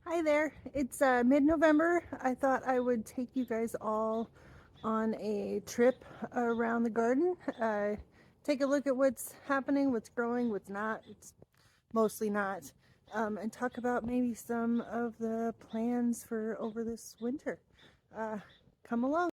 Hi there. It's mid-November. I thought I would take you guys all on a trip around the garden. Take a look at what's happening, what's growing, what's not. It's mostly not. And talk about maybe some of the plans for over this winter. Uh, Come along.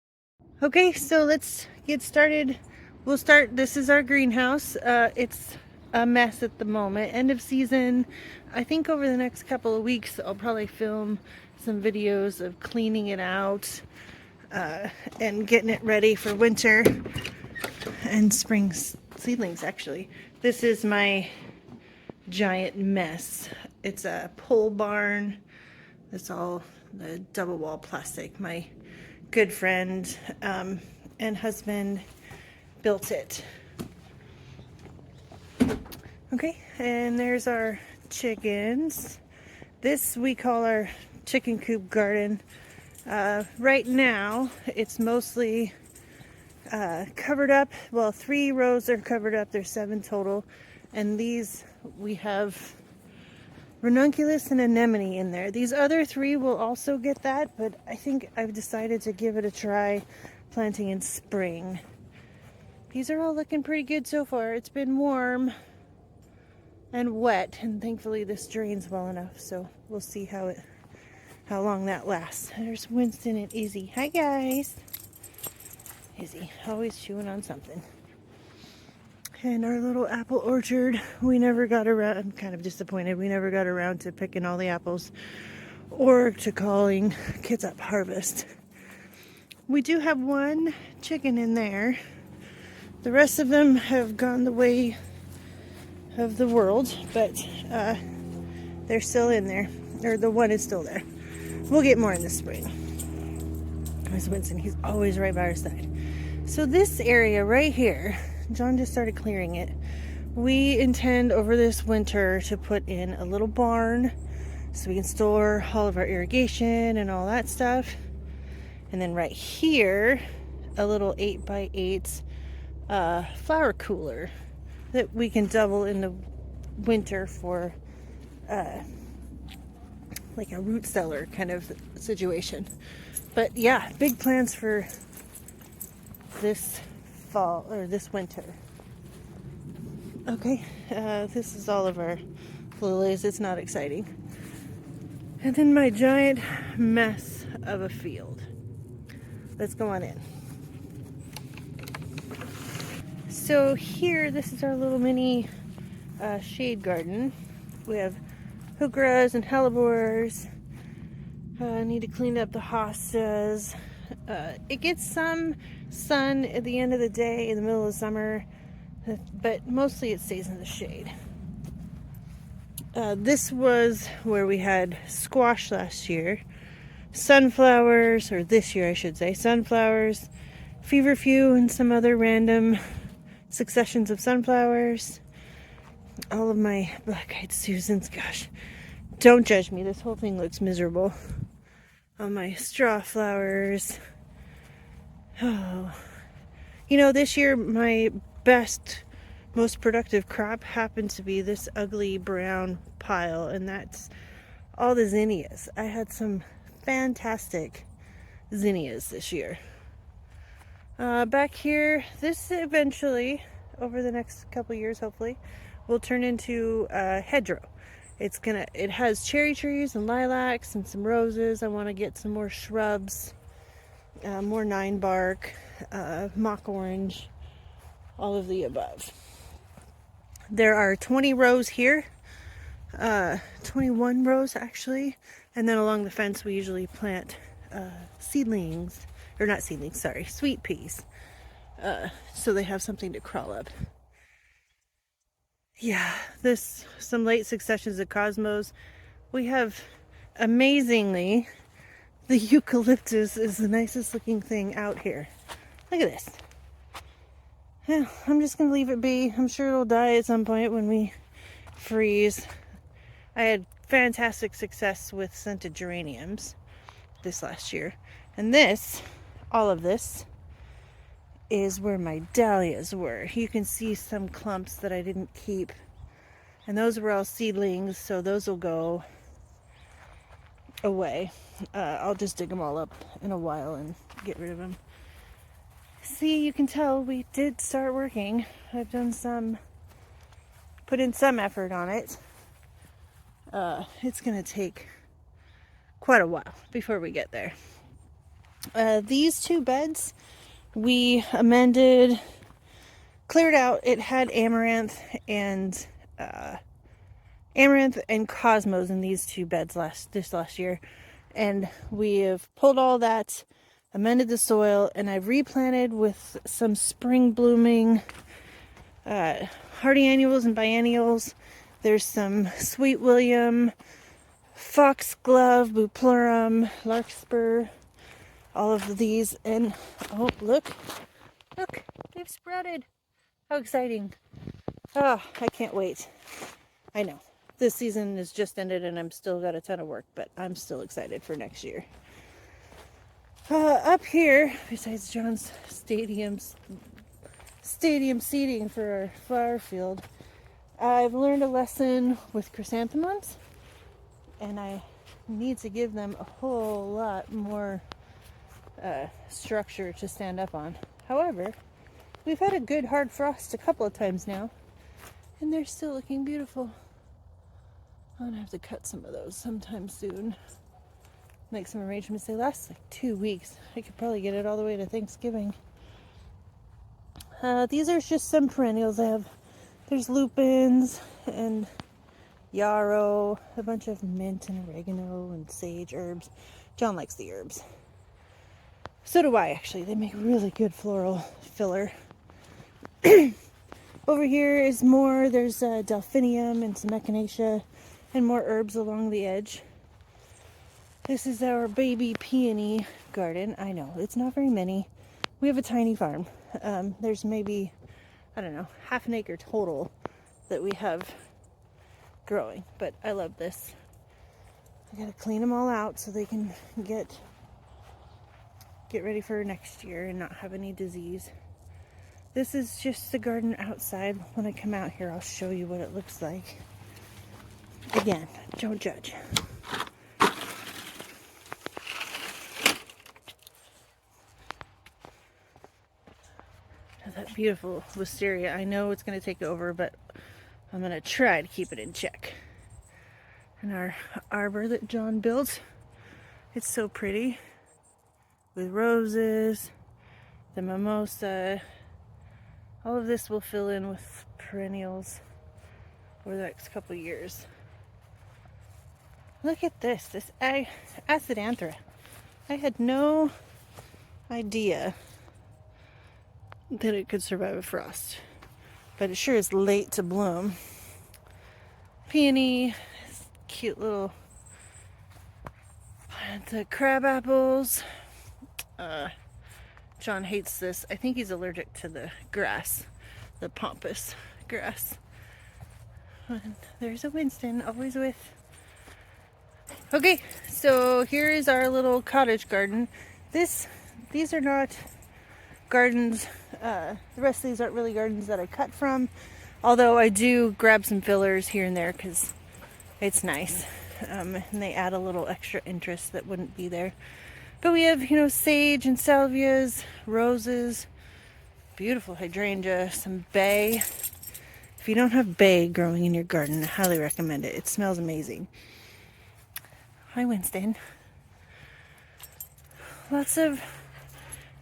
Okay, so let's get started. We'll start. This is our greenhouse. It's a mess at the moment. End of season. I think over the next couple of weeks, I'll probably film some videos of cleaning it out and getting it ready for winter and spring seedlings, actually. This is my giant mess. It's a pole barn. It's all the double wall plastic. My good friend and husband built it. Okay, and there's our chickens. This we call our chicken coop garden. Right now, it's mostly covered up. Well, 3 rows are covered up. There's 7 total. And these, we have ranunculus and anemone in there. These other 3 will also get that, but I think I've decided to give it a try planting in spring. These are all looking pretty good so far. It's been warm and wet, and thankfully this drains well enough, so we'll see how long that lasts. There's Winston and Izzy. Hi guys. Izzy always chewing on something. And our little apple orchard, we never got around. I'm kind of disappointed we never got around to picking all the apples or to calling kids up harvest. We do have 1 chicken in there. The rest of them have gone the way of the world, but they're still in there, or the one is still there. We'll get more in the spring. There's Winston, he's always right by our side. So this area right here, John just started clearing it. We intend over this winter to put in a little barn so we can store all of our irrigation and all that stuff. And then right here, a little 8x8 flower cooler that we can double in the winter for like a root cellar kind of situation. But yeah, big plans for this fall or this winter. Okay, this is all of our lilies. It's not exciting. And then my giant mess of a field. Let's go on in. So here, this is our little mini shade garden. We have heucheras and hellebores. Need to clean up the hostas. It gets some sun at the end of the day in the middle of the summer, but mostly it stays in the shade. This was where we had squash last year, sunflowers, or this year I should say, sunflowers, feverfew, and some other random successions of sunflowers. All of my black-eyed Susans, gosh, don't judge me, this whole thing looks miserable. All my straw flowers. Oh, you know, this year my best, most productive crop happened to be this ugly brown pile, and that's all the zinnias. I had some fantastic zinnias this year. Back here, this eventually, over the next couple years hopefully, will turn into a hedgerow. It has cherry trees and lilacs and some roses. I want to get some more shrubs, more 9-bark, mock orange, all of the above. There are 20 rows here, 21 rows actually, and then along the fence we usually plant seedlings, or not seedlings, sorry, sweet peas, so they have something to crawl up. Yeah, some late successions of cosmos. We have, amazingly, the eucalyptus is the nicest looking thing out here. Look at this. Yeah, I'm just gonna leave it be. I'm sure it'll die at some point when we freeze. I had fantastic success with scented geraniums this last year. And all of this, is where my dahlias were. You can see some clumps that I didn't keep. And those were all seedlings, so those will go. away. I'll just dig them all up in a while and get rid of them. See, you can tell we did start working. I've put in some effort on it. It's gonna take quite a while before we get there. These two beds we amended, cleared out. It had amaranth and cosmos in these two beds this last year, and we have pulled all that, amended the soil, and I've replanted with some spring blooming hardy annuals and biennials. There's some Sweet William, Foxglove, Bupleurum, Larkspur, all of these, and oh, look, they've sprouted. How exciting. Oh, I can't wait. I know, this season has just ended and I'm still got a ton of work, but I'm still excited for next year. Up here, besides John's stadium seating for our flower field, I've learned a lesson with chrysanthemums, and I need to give them a whole lot more structure to stand up on. However, we've had a good hard frost a couple of times now, and they're still looking beautiful. I'm gonna have to cut some of those sometime soon. Make some arrangements. They last like 2 weeks. I could probably get it all the way to Thanksgiving. These are just some perennials. There's lupins and yarrow, a bunch of mint and oregano and sage herbs. John likes the herbs. So do I, actually. They make really good floral filler. Over here is more. There's delphinium and some echinacea and more herbs along the edge. This is our baby peony garden. I know, it's not very many. We have a tiny farm. There's maybe, I don't know, half an acre total that we have growing. But I love this. I gotta clean them all out so they can get ready for next year and not have any disease. This is just the garden outside. When I come out here, I'll show you what it looks like. Again, don't judge. That beautiful wisteria. I know it's going to take over, but I'm going to try to keep it in check. And our arbor that John built, it's so pretty. With roses, the mimosa. All of this will fill in with perennials over the next couple of years. Look at this acidanthera. I had no idea that it could survive a frost, but it sure is late to bloom. Peony, cute little, the crab apples. John hates this. I think he's allergic to the grass, the pampas grass. And there's a Winston, always with. Okay, so here is our little cottage garden. These are not gardens. The rest of these aren't really gardens that I cut from, although I do grab some fillers here and there because it's nice, and they add a little extra interest that wouldn't be there. But we have, sage and salvias, roses, beautiful hydrangea, some bay. If you don't have bay growing in your garden, I highly recommend it. It smells amazing. Hi, Winston. Lots of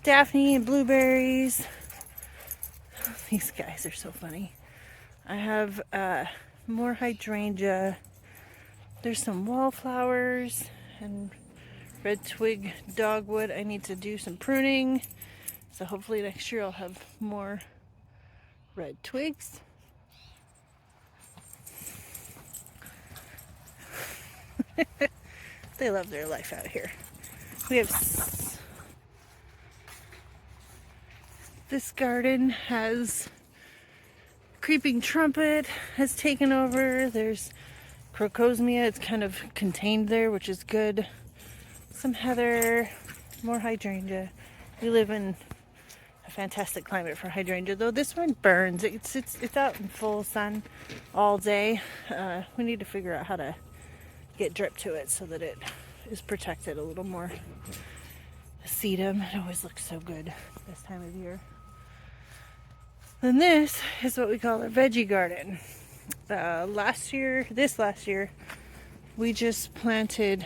Daphne and blueberries. These guys are so funny. I have more hydrangea. There's some wallflowers and red twig dogwood. I need to do some pruning, so hopefully next year I'll have more red twigs. They love their life out here. We have this garden has creeping trumpet has taken over. There's crocosmia. It's kind of contained there, which is good. Some heather, more hydrangea. We live in a fantastic climate for hydrangea, though this one burns. It's out in full sun all day. We need to figure out how to get drip to it so that it is protected a little more. Sedum, it always looks so good this time of year. And this is what we call our veggie garden. Last year, we just planted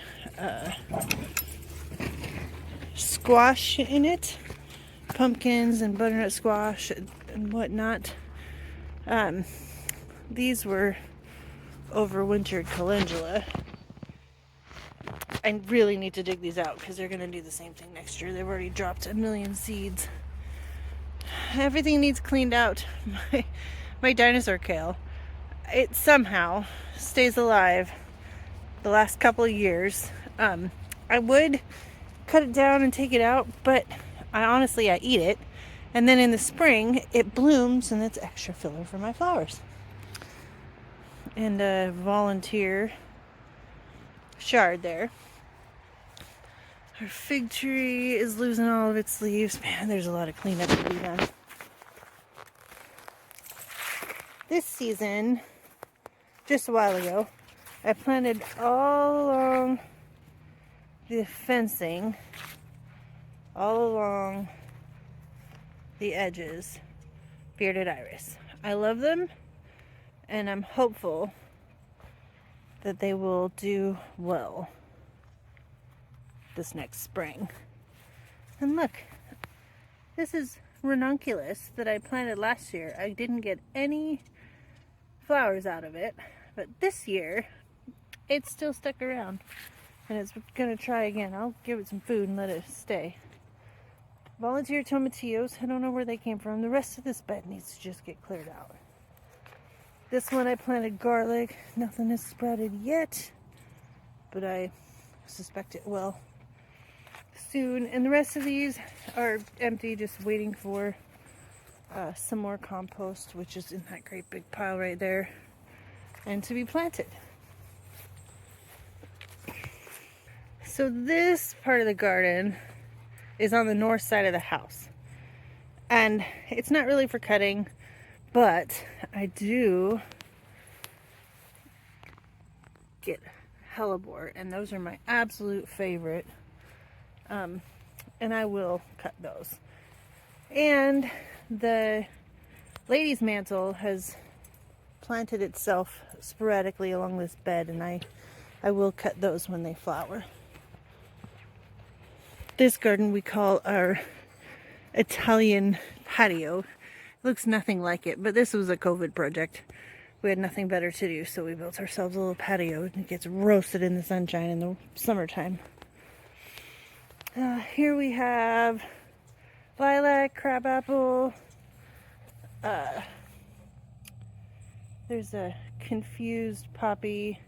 squash in it, pumpkins and butternut squash and whatnot. These were overwintered calendula. I really need to dig these out because they're going to do the same thing next year. They've already dropped 1 million seeds. Everything needs cleaned out. My dinosaur kale, it somehow stays alive the last couple of years. I would cut it down and take it out, but I eat it. And then in the spring, it blooms and it's extra filler for my flowers. And a volunteer shard there. Our fig tree is losing all of its leaves. Man, there's a lot of cleanup to be done. This season, just a while ago, I planted all along the fencing, all along the edges, bearded iris. I love them, and I'm hopeful that they will do well this next spring. And look, this is ranunculus that I planted last year. I didn't get any flowers out of it, but this year it's still stuck around and it's gonna try again. I'll give it some food and let it stay. Volunteer tomatillos, I don't know where they came from. The rest of this bed needs to just get cleared out. This one I planted garlic. Nothing has sprouted yet, but I suspect it will soon. And the rest of these are empty, just waiting for some more compost, which is in that great big pile right there, and to be planted. So this part of the garden is on the north side of the house, and it's not really for cutting, but I do get hellebore, and those are my absolute favorite. And I will cut those. And the lady's mantle has planted itself sporadically along this bed, and I will cut those when they flower. This garden we call our Italian patio. It looks nothing like it, but this was a COVID project. We had nothing better to do, so we built ourselves a little patio, and it gets roasted in the sunshine in the summertime. Here we have lilac, crabapple. There's a confused poppy,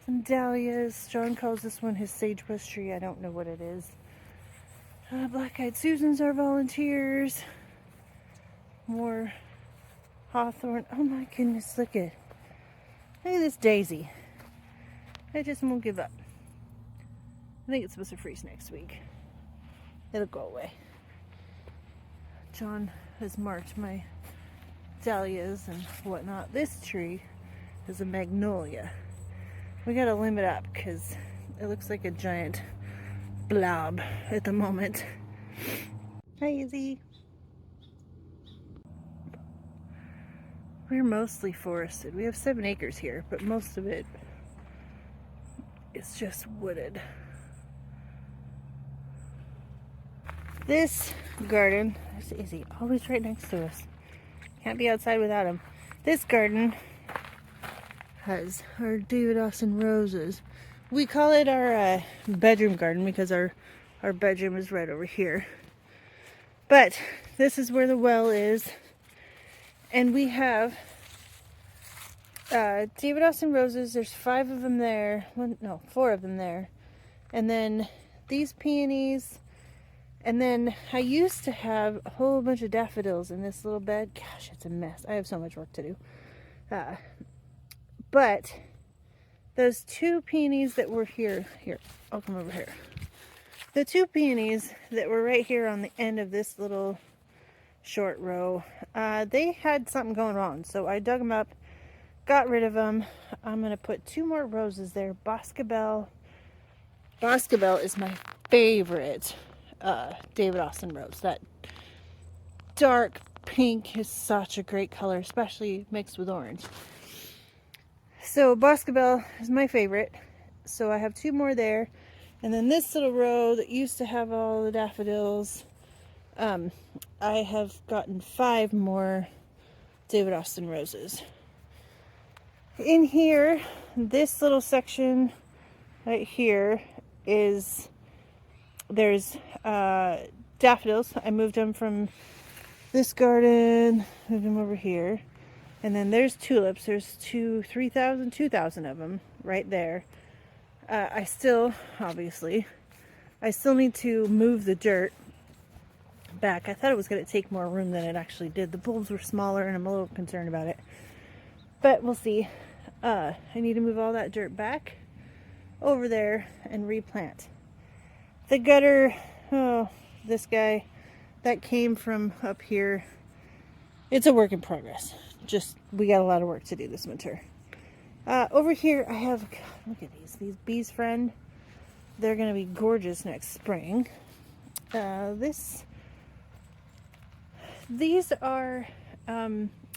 some dahlias. John calls this one his sagebrush tree. I don't know what it is. Black-eyed Susans are volunteers. More hawthorn. Oh my goodness, look at this daisy. I just won't give up. I think it's supposed to freeze next week. It'll go away. John has marked my dahlias and whatnot. This tree is a magnolia. We gotta limb it up because it looks like a giant blob at the moment. Hi, Izzy. We're mostly forested. We have 7 acres here, but most of it is just wooded. This garden, there's Izzy, always right next to us. Can't be outside without him. This garden has our David Austin roses. We call it our bedroom garden because our bedroom is right over here. But this is where the well is. And we have David Austin roses. There's 5 of them there. 4 of them there. And then these peonies. And then I used to have a whole bunch of daffodils in this little bed. Gosh, it's a mess. I have so much work to do. But those 2 peonies that were here, I'll come over here. The 2 peonies that were right here on the end of this little short row, they had something going on. So I dug them up, got rid of them. I'm going to put 2 more roses there. Boscabelle Boscobel is my favorite David Austin rose. That dark pink is such a great color, especially mixed with orange. So Boscobel is my favorite. So I have 2 more there. And then this little row that used to have all the daffodils, I have gotten 5 more David Austin roses. In here, this little section right here is, there's daffodils. I moved them from this garden, moved them over here. And then there's tulips. There's 2,000 of them right there. I still need to move the dirt back. I thought it was going to take more room than it actually did. The bulbs were smaller and I'm a little concerned about it. But we'll see. I need to move all that dirt back over there and replant. The gutter, oh, this guy, that came from up here. It's a work in progress. Just, we got a lot of work to do this winter. Over here I have, look at these bees friend. They're going to be gorgeous next spring. These are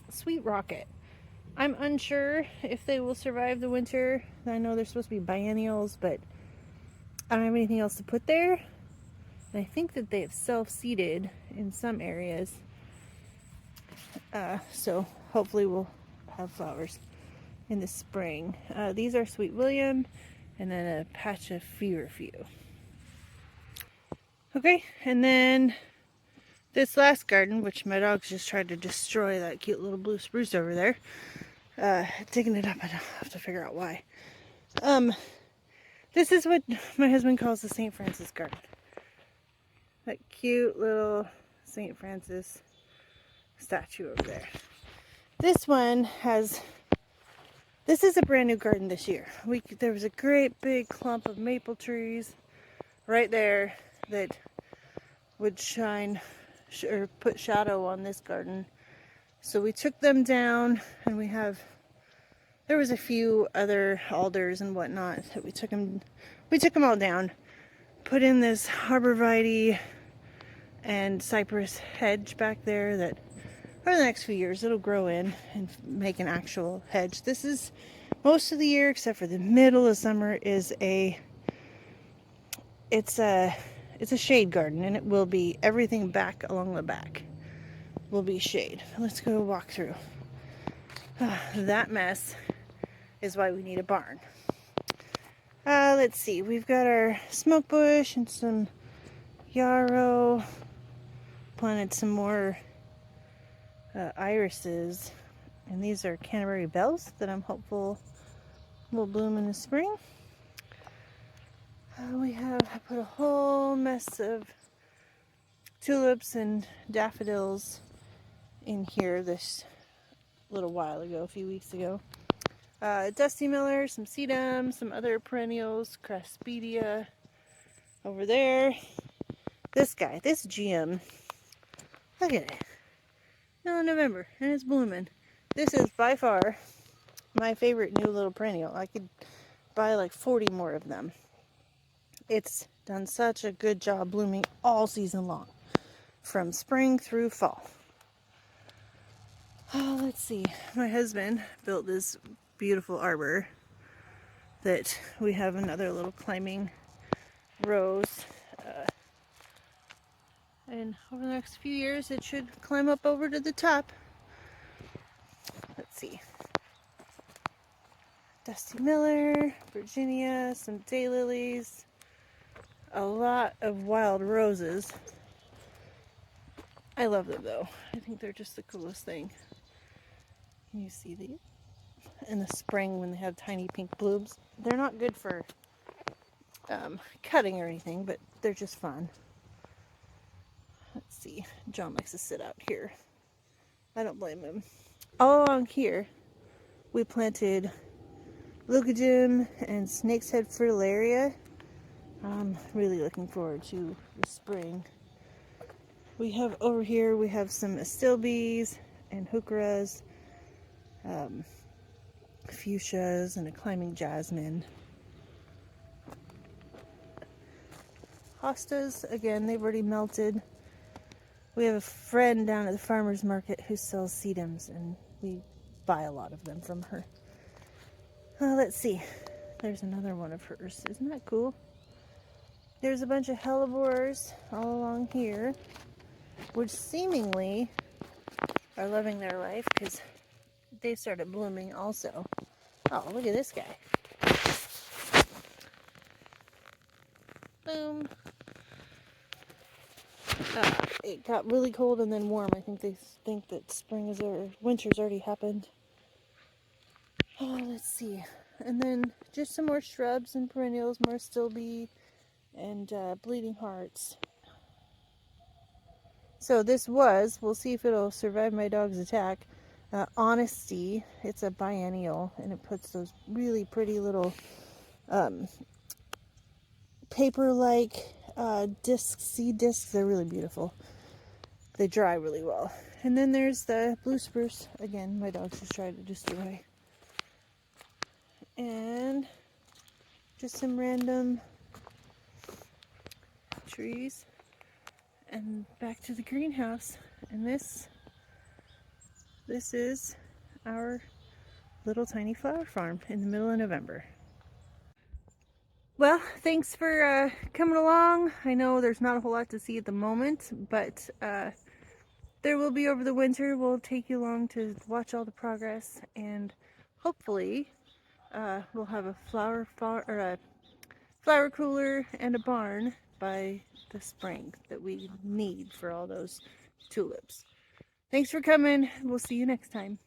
Sweet Rocket. I'm unsure if they will survive the winter. I know they're supposed to be biennials, but I don't have anything else to put there. And I think that they have self-seeded in some areas. So hopefully we'll have flowers in the spring. These are Sweet William and then a patch of feverfew. Okay, and then this last garden, which my dogs just tried to destroy that cute little blue spruce over there. Digging it up, I have to figure out why. This is what my husband calls the St. Francis garden. That cute little St. Francis statue over there. This one has, this is a brand new garden this year. There was a great big clump of maple trees right there that would shine or put shadow on this garden. So we took them down, and there was a few other alders and whatnot that we took them all down, put in this arborvitae and cypress hedge back there that for the next few years it'll grow in and make an actual hedge. This is most of the year except for the middle of summer is it's a shade garden, and it will be everything back along the back will be shade. Let's go walk through. That mess is why we need a barn. Let's see, we've got our smoke bush and some yarrow. Planted some more irises, and these are Canterbury bells that I'm hopeful will bloom in the spring. I put a whole mess of tulips and daffodils in here this little while ago, a few weeks ago. Dusty Miller, some sedum, some other perennials, craspedia over there. This guy, this GM, look at it. Middle of November, and it's blooming. This is by far my favorite new little perennial. I could buy like 40 more of them. It's done such a good job blooming all season long, from spring through fall. Oh, let's see. My husband built this beautiful arbor that we have another little climbing rose. And over the next few years, it should climb up over to the top. Let's see. Dusty Miller, Virginia, some daylilies, a lot of wild roses. I love them though. I think they're just the coolest thing. Can you see these? In the spring when they have tiny pink blooms. They're not good for cutting or anything, but they're just fun. Let's see. John likes to sit out here. I don't blame him. All along here, we planted leucojum and snake's head fritillaria. I'm really looking forward to the spring. We have over here, we have some astilbes and heucheras, fuchsias, and a climbing jasmine. hostas, again, they've already melted. We have a friend down at the farmer's market who sells sedums, and we buy a lot of them from her. Let's see. There's another one of hers. Isn't that cool? There's a bunch of hellebores all along here, which seemingly are loving their life because they started blooming also. Oh, look at this guy. Boom. It got really cold and then warm. I think they think that spring is or winter's already happened. Oh, let's see. And then just some more shrubs and perennials, more stilby and bleeding hearts. So this was, we'll see if it'll survive my dog's attack, Honesty. It's a biennial, and it puts those really pretty little paper-like seed discs. They're really beautiful. They dry really well. And then there's the blue spruce. Again, my dogs just tried to destroy. And just some random trees. And back to the greenhouse. And this is our little tiny flower farm in the middle of November. Well, thanks for coming along. I know there's not a whole lot to see at the moment, but there will be over the winter. We'll take you along to watch all the progress, and hopefully we'll have a flower cooler and a barn by the spring that we need for all those tulips. Thanks for coming. We'll see you next time.